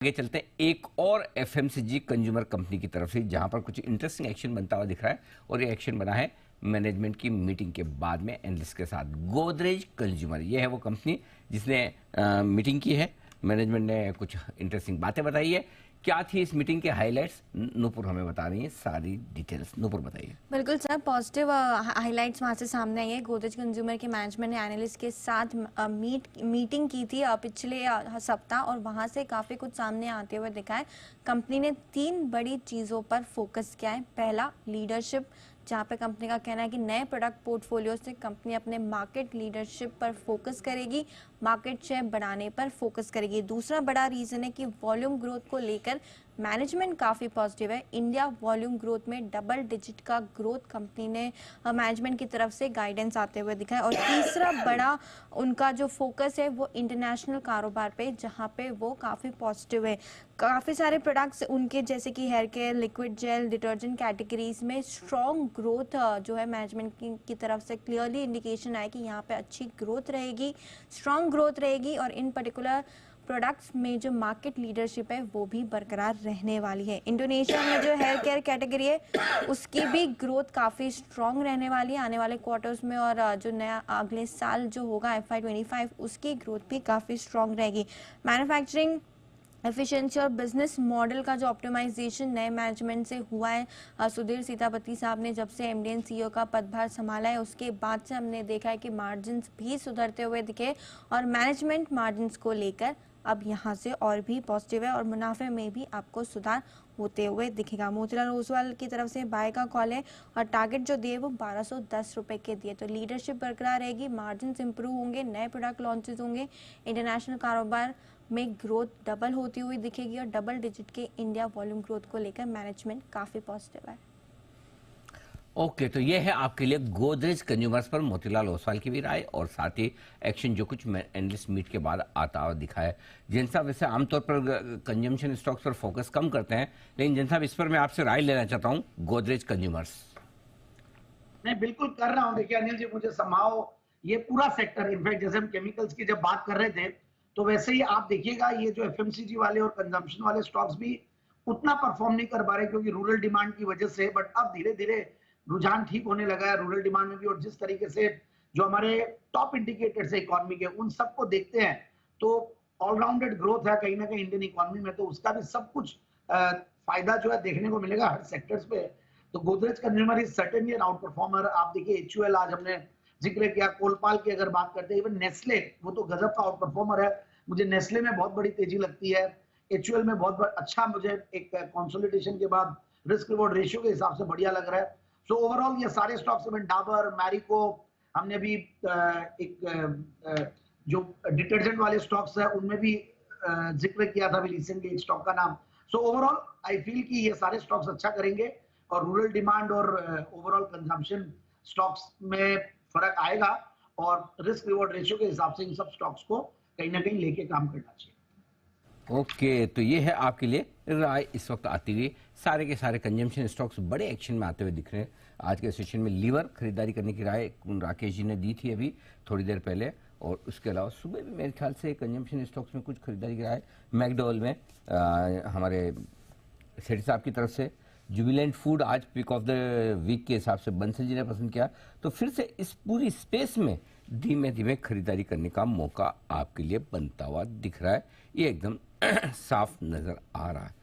आगे चलते हैं एक और एफएमसीजी कंज्यूमर कंपनी की तरफ से, जहां पर कुछ इंटरेस्टिंग एक्शन बनता हुआ दिख रहा है। और ये एक्शन बना है मैनेजमेंट की मीटिंग के बाद में एनालिस्ट के साथ। गोदरेज कंज्यूमर, ये है वो कंपनी जिसने मीटिंग की है। मैनेजमेंट ने कुछ इंटरेस्टिंग बातें बताई है। क्या थी इस मीटिंग के हाइलाइट्स, नूपुर हमें बता रही है सारी डिटेल्स। नूपुर बताइए। बिल्कुल सर, पॉजिटिव हाइलाइट्स वहाँ से सामने आई है। गोदरेज कंज्यूमर के मैनेजमेंट ने एनालिस्ट के साथ मीटिंग की थी पिछले सप्ताह, और वहाँ से काफ़ी कुछ सामने आते हुए दिखा है। कंपनी ने 3 बड़ी चीज़ों पर फोकस किया है। पहला, लीडरशिप, जहाँ पे कंपनी का कहना है कि नए प्रोडक्ट पोर्टफोलियो से कंपनी अपने मार्केट लीडरशिप पर फोकस करेगी, मार्केट शेयर बढ़ाने पर फोकस करेगी। दूसरा बड़ा रीज़न है कि वॉल्यूम ग्रोथ को लेकर मैनेजमेंट काफ़ी पॉजिटिव है। इंडिया वॉल्यूम ग्रोथ में डबल डिजिट का ग्रोथ कंपनी ने मैनेजमेंट की तरफ से गाइडेंस आते हुए दिखा है। और तीसरा बड़ा उनका जो फोकस है वो इंटरनेशनल कारोबार पे, जहाँ पे वो काफ़ी पॉजिटिव है। काफ़ी सारे प्रोडक्ट्स उनके, जैसे कि hair care, liquid gel, detergent categories में स्ट्रॉन्ग ग्रोथ जो है मैनेजमेंट की तरफ से क्लियरली इंडिकेशन आए कि यहाँ पे अच्छी ग्रोथ रहेगी, स्ट्रॉन्ग ग्रोथ रहेगी। और इन पर्टिकुलर प्रोडक्ट्स में जो मार्केट लीडरशिप है वो भी बरकरार रहने वाली है। इंडोनेशिया में जो हेयर केयर कैटेगरी है उसकी भी ग्रोथ काफ़ी स्ट्रॉन्ग रहने वाली है आने वाले क्वार्टर्स में। और जो नया अगले साल जो होगा FY25, उसकी ग्रोथ भी काफ़ी स्ट्रॉन्ग रहेगी। मैन्युफैक्चरिंग एफिशिएंसी और बिजनेस मॉडल का जो ऑप्टिमाइजेशन नए मैनेजमेंट से हुआ है, सुधीर सीतापति साहब ने जब से MD एंड CEO का पदभार संभाला है उसके बाद से हमने देखा है कि मार्जिन्स भी सुधरते हुए दिखे। और मैनेजमेंट मार्जिन्स को लेकर अब यहाँ से और भी पॉजिटिव है, और मुनाफे में भी आपको सुधार होते हुए दिखेगा। मोतीलाल ओसवाल की तरफ से बाय का कॉल है, और टारगेट जो दिए वो 1210 रुपए के दिए। तो लीडरशिप बरकरार रहेगी, मार्जिन्स इंप्रूव होंगे, नए प्रोडक्ट लॉन्चेस होंगे, इंटरनेशनल कारोबार में ग्रोथ डबल होती हुई दिखेगी। और डबल डिजिट के इंडिया वॉल्यूम ग्रोथ को लेकर मैनेजमेंट काफ़ी पॉजिटिव है। ओके, तो ये है आपके लिए गोदरेज कंज्यूमर्स पर मोतीलाल ओसवाल की भी राय, और साथ ही एक्शन जो कुछ एनालिस्ट मीट के बाद आता हुआ दिखा है। जैन साहब वैसे आमतौर पर कंजम्पशन स्टॉक्स पर फोकस कम करते हैं, लेकिन जैन साहब इस पर मैं आपसे राय लेना चाहता हूँ। गोदरेज कंज्यूमर्स नहीं, बिल्कुल कर रहा हूं। देखिए अनिल जी, मुझे संभाव ये पूरा सेक्टर, इनफैक्ट जैसे हम केमिकल्स की जब बात कर रहे थे तो वैसे ही आप देखिएगा ये जो एफएमसीजी वाले और कंजम्पशन वाले स्टॉक्स भी उतना परफॉर्म नहीं कर पा रहे क्योंकि रूरल डिमांड की वजह से। बट अब धीरे धीरे रुझान ठीक होने लगा है रूरल डिमांड में भी, और जिस तरीके से जो हमारे टॉप इंडिकेटर्स है इकोनॉमी के उन सबको देखते हैं तो ऑलराउंडेड ग्रोथ है कहीं ना कहीं इंडियन इकोनॉमी में। तो उसका भी सब कुछ फायदा जो है देखने को मिलेगा हर सेक्टर्स पे। तो Godrej consumer is certainly an out performer. आप देखिए एचयूएल, आज हमने जिक्र किया, कोलपाल की अगर बात करते हैं, इवन नेस्ले वो तो गजब का आउट परफॉर्मर है। मुझे नेस्ले में बहुत बड़ी तेजी लगती है, एचयूएल में बहुत अच्छा, मुझे एक कंसोलिडेशन के बाद रिस्क रिवॉर्ड रेशियो के हिसाब से बढ़िया लग रहा है। सो ओवरऑल ये सारे स्टॉक्स में डाबर, मैरिको, हमने भी एक जो डिटर्जेंट वाले स्टॉक्स है उनमें भी जिक्र किया था रिसेंटली एक स्टॉक का नाम। सो ओवरऑल आई फील कि ये सारे स्टॉक्स अच्छा करेंगे, और रूरल डिमांड और ओवरऑल कंजम्पशन स्टॉक्स में फर्क आएगा, और रिस्क रिवॉर्ड रेशियो के हिसाब से इन सब स्टॉक्स को कहीं ना कहीं लेके काम करना चाहिए। ओके, तो ये है आपके लिए राय इस वक्त आती हुई। सारे के सारे कंजम्पशन स्टॉक्स बड़े एक्शन में आते हुए दिख रहे हैं। आज के सेशन में लीवर खरीदारी करने की राय राकेश जी ने दी थी अभी थोड़ी देर पहले, और उसके अलावा सुबह भी मेरे ख्याल से कंजम्पशन स्टॉक्स में कुछ खरीदारी की राय मैकडोवेल में हमारे सेठी साहब की तरफ से। जुबिलेंट फूड आज पिक ऑफ द वीक के हिसाब से बंसल जी ने पसंद किया। तो फिर से इस पूरी स्पेस में धीमे धीमे खरीदारी करने का मौका आपके लिए बनता हुआ दिख रहा है, ये एकदम साफ नजर आ रहा है।